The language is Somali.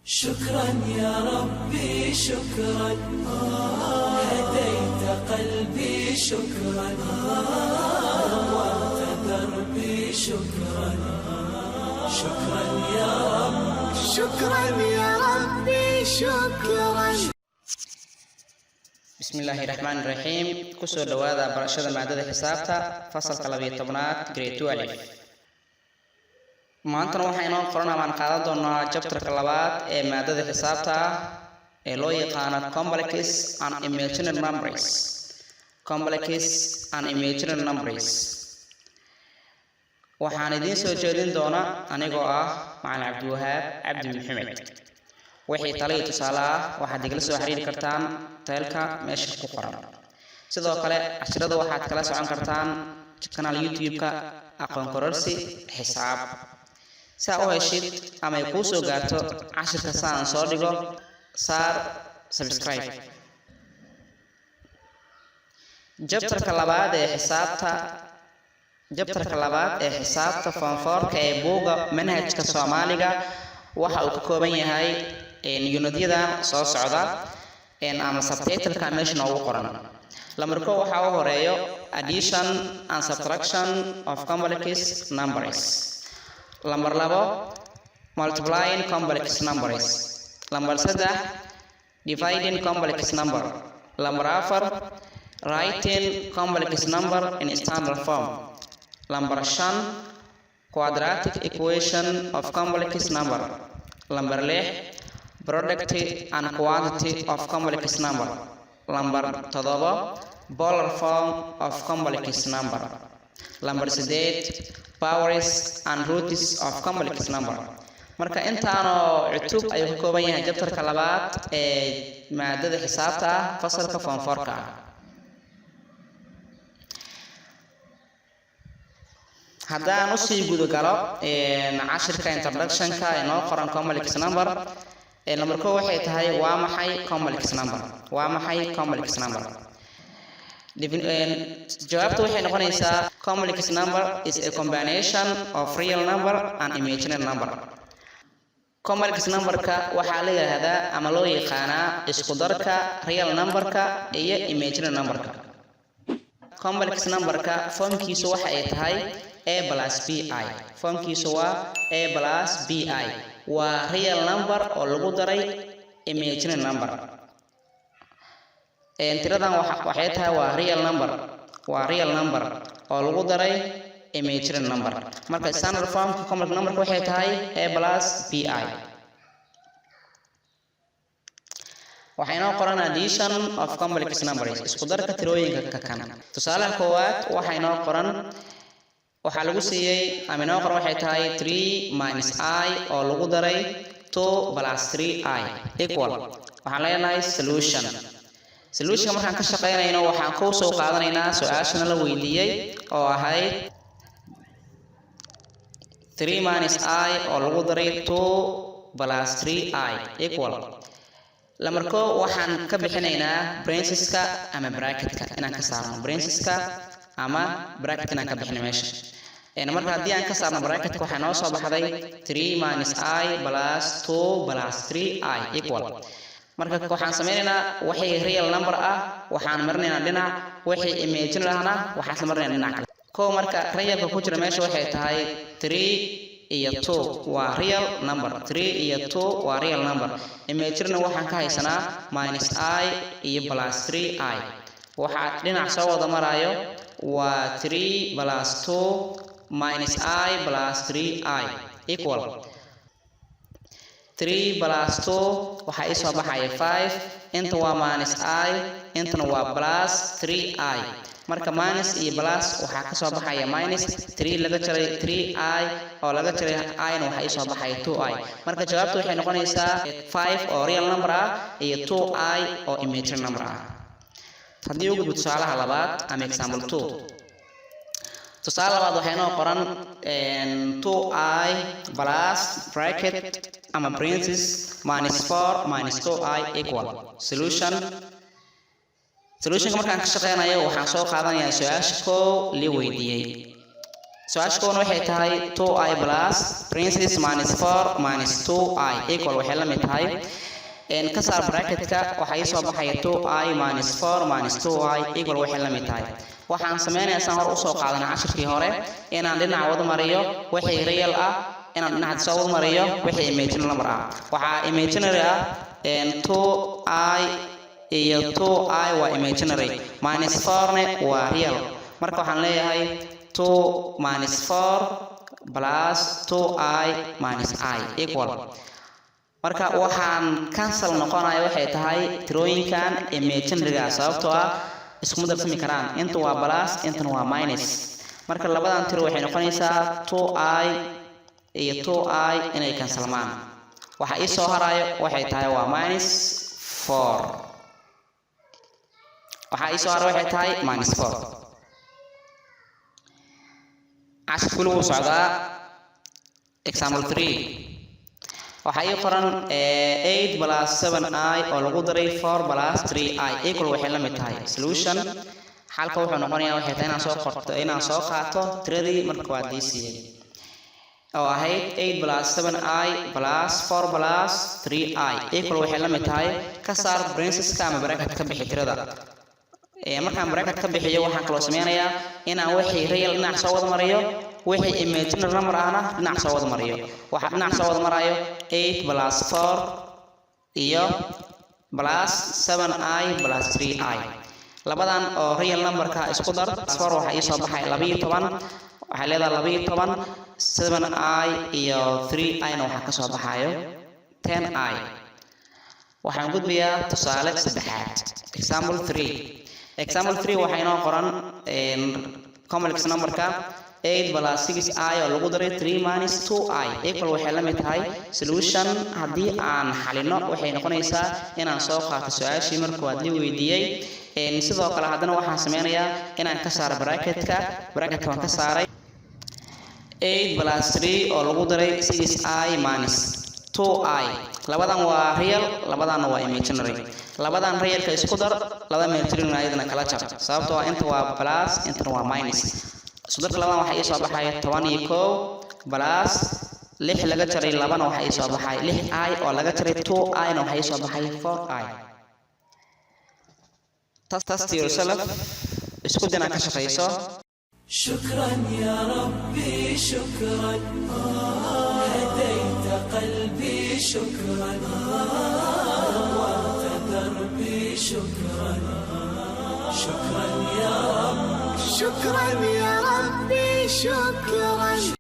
شكرا يا ربي شكرا هديت قلبي شكرا نورت دربي شكرا شكرا يا رب شكرا يا ربي شكرا. بسم الله الرحمن الرحيم. كسو دوادا برشاد مادة حسابتا فصل قلبية طبنات جريد 12. maantana waxaynu qoranaa aan qaadan doonaa chapterka labaad ee maadada xisaabta ee loo yaqaan complex and imaginary numbers. Complex and imaginary numbers. waxaan idin soo jeedin doonaa anigoo ah Macallin Cabdiwahaab Cabdi Maxamed. wixii taliye tusaale ah waxaad igala soo xiriiri kartaan teelka meesha ku qoran. sidoo kale casharada waxaad kala socon kartaan channel YouTube-ka aqoon kororsi xisaab. saa u heshid ama ay kuu soo gaarto cashirka saan soo dhigo saar subscribe. jabtarka labaad ee xisaabta form 4 ee buuga manhajka Soomaaliga waxa uu ka kooban yahay unityadan soo socda ama subtitle-ka meesha ugu qoran. lamarko waxa uu horeeyo addition and subtraction of complex numbers. Number 2 multiplying complex numbers. Number 3 dividing complex number. Number 4 writing complex number in standard form. Number 5 quadratic equation of complex number. Number 6 product and quantity of complex number. Number 7 polar form of complex number. Number 8 powers and roots of complex number. marka intaano cutub ay ka kooban yahay chapterka labaad ee maadada xisaabta fasalka form 4-ka. haddaan u sii gudo galo cashirka introduction-ka ee noo qoran complex number. number 1 waxay tahay waa maxay complex number? waa maxay complex number? jawaabtu waxay noqonaysaa complex number is a combination of real number and imaginary number. complex number-ka waxaa la yiraahdaa ama loo yaqaanaa isku darka real number-ka iyo imaginary number-ka. complex number-ka formkiisu waxa ay tahay a plus bi. formkiisu waa a plus bi. waa real number oo lagu daray imaginary number. tiradan waxay tahay waa real number oo lagu daray imaginary number. marka standard form complex number waxay tahay a plus bi. waxayna qoran addition of complex numbers isku darka tirooyinka ka kan. tusaalaha koowaad waxayna qoran waxa lagu siiyay ama inoo qoran waxay tahay 3 minus I oo lagu daray 2 plus 3I equal. waxaan leenahay solution markaan ka shaqeynayno waxaan ku soo qaadanaynaa su'aashana la weydiiyay oo ahayd 3 minus I oo lagu daray 2 plus 3I equal. lamarko waxaan ka bixinaynaa braceska ama bracketka inaan ka saarno braceska ama bracket inaan ka bixino meesha. marka haddii aan ka saarno bracketka waxaa noo soo baxday 3 minus I plus 2 plus 3I equal. marka waxaan sameynaynaa wixii real number ah waxaan marinaynaa dhinac, wixii imaginary ahna waxaan marinaynaa dhinac kale. marka real ku jira meesha waxay tahay 3 iyo 2 waa real number. 3 iyo 2 waa real number. imaginary waxaan ka haysanaa minus I iyo plus 3I. waxa dhinac soo wada marayo waa 3 plus 2 minus I plus 3I equal. 3 plus 2 waxa isoo baxaya 5. inta waa minus I, intana waa plus 3I. marka minus iyo plus waxa ka soo baxaya minus 3 laga jaray 3I oo laga jaray I na waxa isoo baxaya 2I. marka jawaabtu waxay noqonaysaa 5 oo real number ah iyo 2I oo imaginary number ah. haddii ugu gudbo tusaalaha labaad ama example 2. tusaale labaad waxay noo qoran 2I plus bracket ama parenthesis minus 4 minus 2I equal. solution markaan ka shaqeynayo waxaan soo qaadanayaa su'aasha koow la weydiiyay. su-aasha koona waxay tahay 2i plus parentheses minus 4 minus 2i equal waxay la mid tahay ka saar bracketka waxaa ii soo baxaya 2i minus 4 minus 2i equal waxay la mid tahay waxaan sameynayaa saan hor usoo qaadanay cashirkii hore inaan dhinaca wada mariyo wixii real ah inaan dhinaca soo wada mariyo wixii imaginary number ah waxaa imaginary ah 2i iyo 2i waa imaginary minus 4 ne waa real marka waxaan leeyahay 2 minus 4 plus 2i minus i equal marka waxaan cancel noqonaya waxay tahay tirooyinkan imaginary-ga sababtoo ah isku darsami karaan inta waa plus intana waa minus marka labadan tiro waxay noqonaysaa 2i iyo 2i inay cancelmaan waxa ii soo harayo waxay tahay waa minus 4 waxa ii soo harayo waxay tahay minus 4 cashirku wuu socdaa example 3 waxa ii qoran 8 plus 7i oo lagu daray 4 plus 3i equal waxay la mid tahay solution xalka wuxuu noqonayaa waxay tahay inaan soo qaato tiradii marka waa DCA oo ahayd 8 plus 7i plus 4 plus 3i equal waxay la mid tahay ka saar parentheseska ama bracket ka bixi tirada markaan bracket ka bixiyo waxaan kaloo sameynayaa inaan wixii real dhinac soo wada mariyo wixii imaginary number ahna dhinac soo wada mariyo waxa dhinac soo wada marayo 8 plus 4 iyo plus 7i plus 3i labadan oo real numberka isku dar 4 waxa ii soo baxay 12 waxay leedahay 12 7i iyo 3i na waxa ka soo baxayo 10i waxaan gudbiyaa tusaale saddexaad example 3 example 3 waxay noo qoran complex numberka 8 plus 6i oo lagu daray 3 minus 2i equal waxay la mid tahay solution haddii aan xalino waxay noqonaysaa inaan soo qaato su-aashii marka waad la weydiiyey sidoo kale haddana waxaan sameynayaa inaan ka saaro bracketka waan ka saaray 8 plus 3 oo lagu daray 6i minus 2i labadan waa real labadanna waa imaginary labadan realka isku dar laba imaginary ayadana kala jar sababtoo ah inta waa plus intana waa minus isku darka labadan waxa ii soo baxay 11 plus 6 laga jaray labana waxa ii soo baxay 6i oo laga jaray 2i na waxa ii soo baxay 4i test yourself isku dina ka shaqeyso شكرا يا ربي شكرا هديت قلبي شكرا نورت دربي شكرا شكرا يا رب شكرا يا ربي شكرا